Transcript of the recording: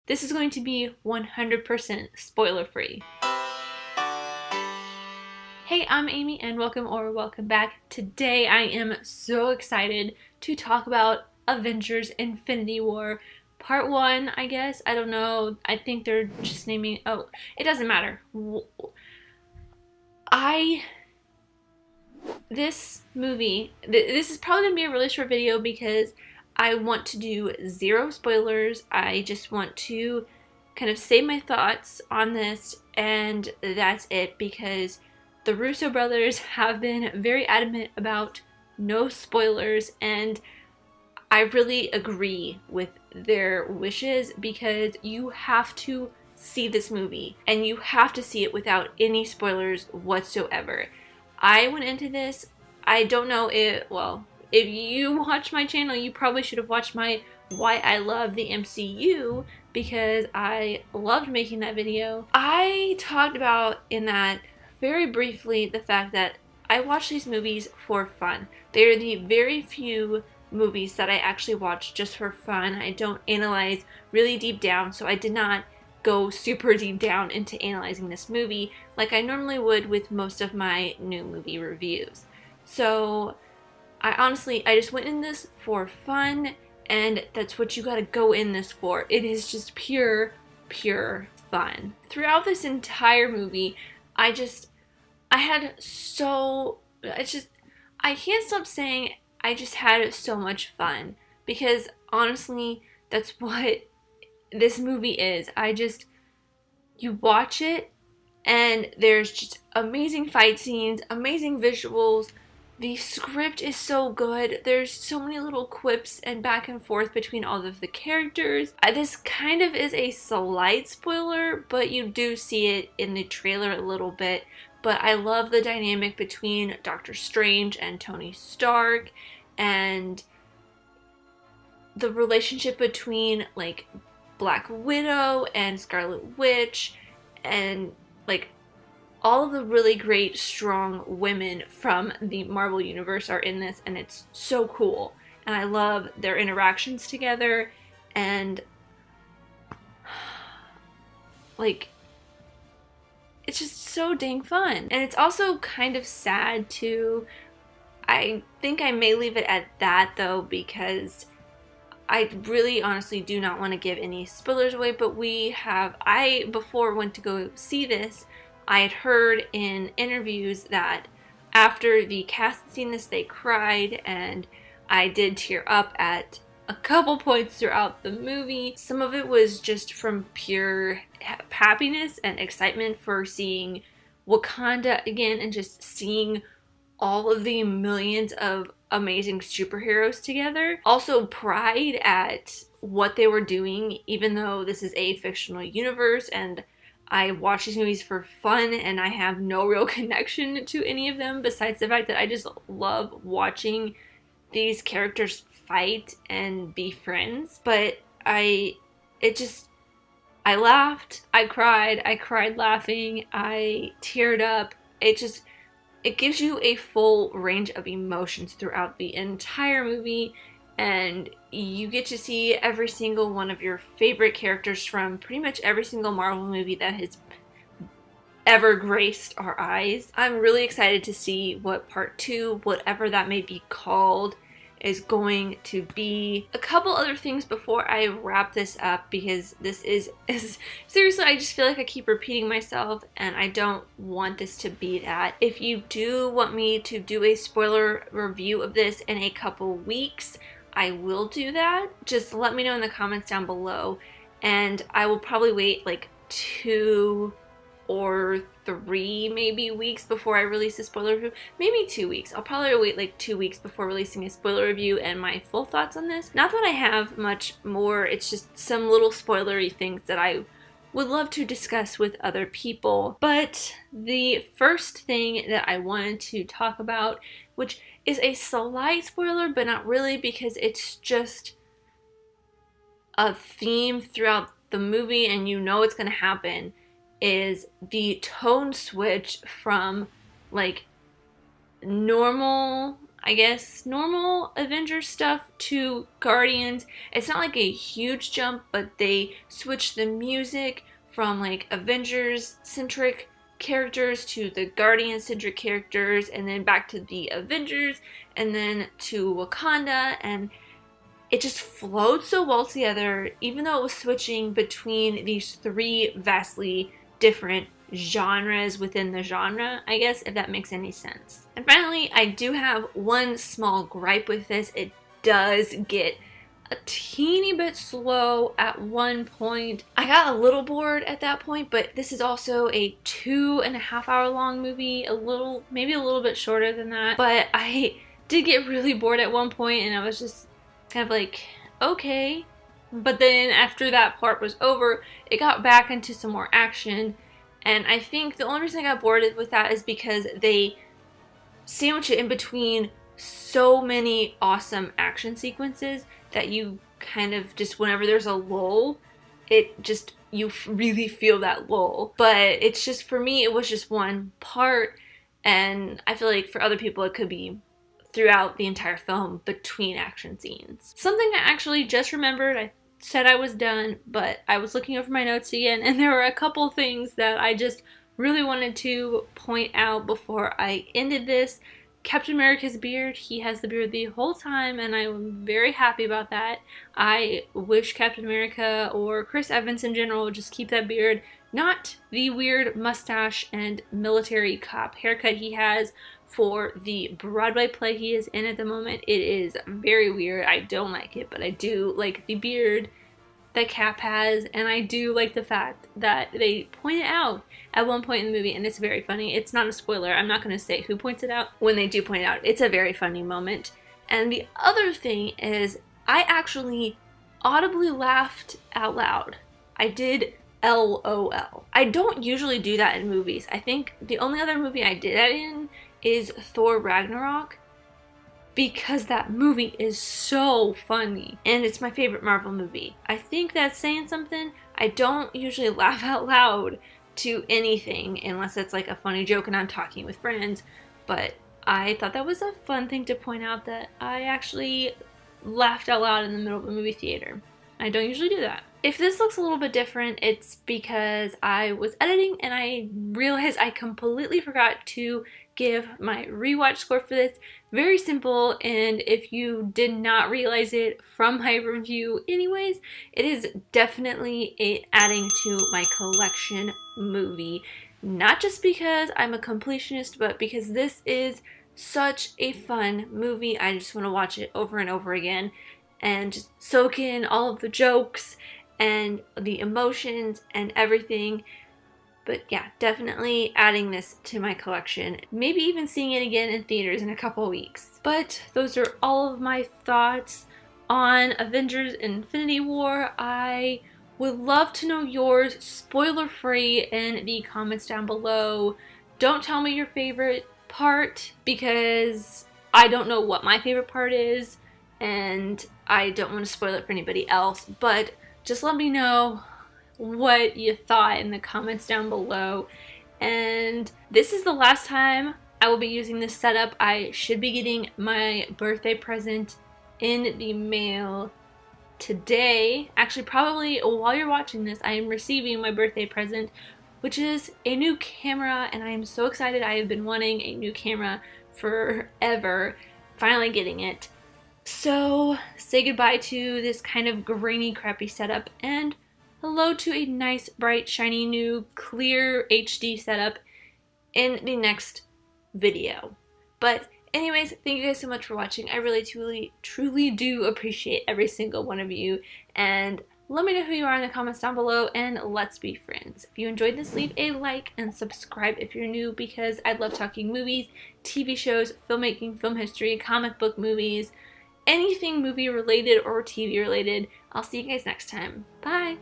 This is going to be 100% spoiler free. Hey, I'm Amy and welcome back. Today I am so excited to talk about Avengers Infinity War Part 1, I guess. I don't know. I think they're just naming... Oh, it doesn't matter. This movie... This is probably going to be a really short video because I want to do zero spoilers. I just want to kind of say my thoughts on this, and that's it, because the Russo brothers have been very adamant about no spoilers, and I really agree with their wishes because you have to see this movie and you have to see it without any spoilers whatsoever. I went into this, I don't know if, well, if you watch my channel, you probably should have watched my Why I Love the MCU, because I loved making that video. I talked about in that very briefly the fact that I watch these movies for fun. They are the very few movies that I actually watch just for fun. I don't analyze really deep down, so I did not go super deep down into analyzing this movie like I normally would with most of my new movie reviews. So I just went in this for fun, and that's what you gotta go in this for. It is just pure fun. Throughout this entire movie, I can't stop saying I just had so much fun, because honestly, that's what this movie is. You watch it and there's just amazing fight scenes, amazing visuals. The script is so good. There's so many little quips and back and forth between all of the characters. This kind of is a slight spoiler, but you do see it in the trailer a little bit. But I love the dynamic between Doctor Strange and Tony Stark, and the relationship between like Black Widow and Scarlet Witch, and like all of the really great strong women from the Marvel universe are in this, and it's so cool. And I love their interactions together, and like it's just so dang fun. And it's also kind of sad too. I think I may leave it at that though, because I really honestly do not want to give any spoilers away, but before went to go see this, I had heard in interviews that after the cast had seen this, they cried, and I did tear up at a couple points throughout the movie. Some of it was just from pure happiness and excitement for seeing Wakanda again, and just seeing all of the millions of amazing superheroes together. Also pride at what they were doing, even though this is a fictional universe and I watch these movies for fun and I have no real connection to any of them besides the fact that I just love watching these characters fight and be friends. But I laughed, I cried laughing, I teared up. It gives you a full range of emotions throughout the entire movie, and you get to see every single one of your favorite characters from pretty much every single Marvel movie that has ever graced our eyes. I'm really excited to see what part 2, whatever that may be called, is going to be. A couple other things before I wrap this up, because this is seriously, I just feel like I keep repeating myself and I don't want this to be that. If you do want me to do a spoiler review of this in a couple weeks, I will do that. Just let me know in the comments down below, and I will probably wait like 2 or 3 maybe weeks before I release a spoiler review. Maybe 2 weeks. I'll probably wait like 2 weeks before releasing a spoiler review and my full thoughts on this. Not that I have much more, it's just some little spoilery things that I would love to discuss with other people. But the first thing that I wanted to talk about, which is a slight spoiler but not really, because it's just a theme throughout the movie and you know it's gonna happen, is the tone switch from like normal I guess, normal Avengers stuff to Guardians. It's not like a huge jump, but they switch the music from like Avengers centric characters to the Guardian centric characters, and then back to the Avengers, and then to Wakanda, and it just flowed so well together, even though it was switching between these three vastly different genres within the genre, I guess, if that makes any sense. And finally, I do have one small gripe with this. It does get a teeny bit slow at one point. I got a little bored at that point, but this is also a 2.5 hour long movie, maybe a little bit shorter than that. But I did get really bored at one point, and I was just kind of like, okay. But then after that part was over, it got back into some more action. And I think the only reason I got bored with that is because they sandwich it in between so many awesome action sequences that you kind of just, whenever there's a lull, you really feel that lull. But it's just, for me, it was just one part, and I feel like for other people it could be throughout the entire film between action scenes. Something I actually just remembered, I said I was done, but I was looking over my notes again, and there were a couple things that I just really wanted to point out before I ended this. Captain America's beard, he has the beard the whole time, and I'm very happy about that. I wish Captain America or Chris Evans in general would just keep that beard, not the weird mustache and military cop haircut he has for the Broadway play he is in at the moment. It is very weird. I don't like it, but I do like the beard that Cap has, and I do like the fact that they point it out at one point in the movie, and it's very funny. It's not a spoiler. I'm not going to say who points it out. When they do point it out, it's a very funny moment. And the other thing is, I actually audibly laughed out loud. I did LOL. I don't usually do that in movies. I think the only other movie I did that in is Thor Ragnarok, because that movie is so funny, and it's my favorite Marvel movie. I think that's saying something. I don't usually laugh out loud to anything unless it's like a funny joke and I'm talking with friends, but I thought that was a fun thing to point out, that I actually laughed out loud in the middle of a movie theater. I don't usually do that. If this looks a little bit different, it's because I was editing and I realized I completely forgot to give my rewatch score for this. Very simple, and if you did not realize it from my review anyways, it is definitely adding to my collection movie. Not just because I'm a completionist, but because this is such a fun movie. I just want to watch it over and over again and just soak in all of the jokes and the emotions and everything. But yeah, definitely adding this to my collection. Maybe even seeing it again in theaters in a couple weeks. But those are all of my thoughts on Avengers Infinity War. I would love to know yours, spoiler-free, in the comments down below. Don't tell me your favorite part, because I don't know what my favorite part is, and I don't want to spoil it for anybody else. But just let me know what you thought in the comments down below. And this is the last time I will be using this setup. I should be getting my birthday present in the mail today. Actually, probably while you're watching this, I am receiving my birthday present, which is a new camera, and I am so excited. I have been wanting a new camera forever, finally getting it. So say goodbye to this kind of grainy, crappy setup, and hello to a nice, bright, shiny, new, clear HD setup in the next video. But anyways, thank you guys so much for watching. I really, truly do appreciate every single one of you. And let me know who you are in the comments down below, and let's be friends. If you enjoyed this, leave a like and subscribe if you're new, because I love talking movies, TV shows, filmmaking, film history, comic book movies, anything movie related or TV related. I'll see you guys next time. Bye!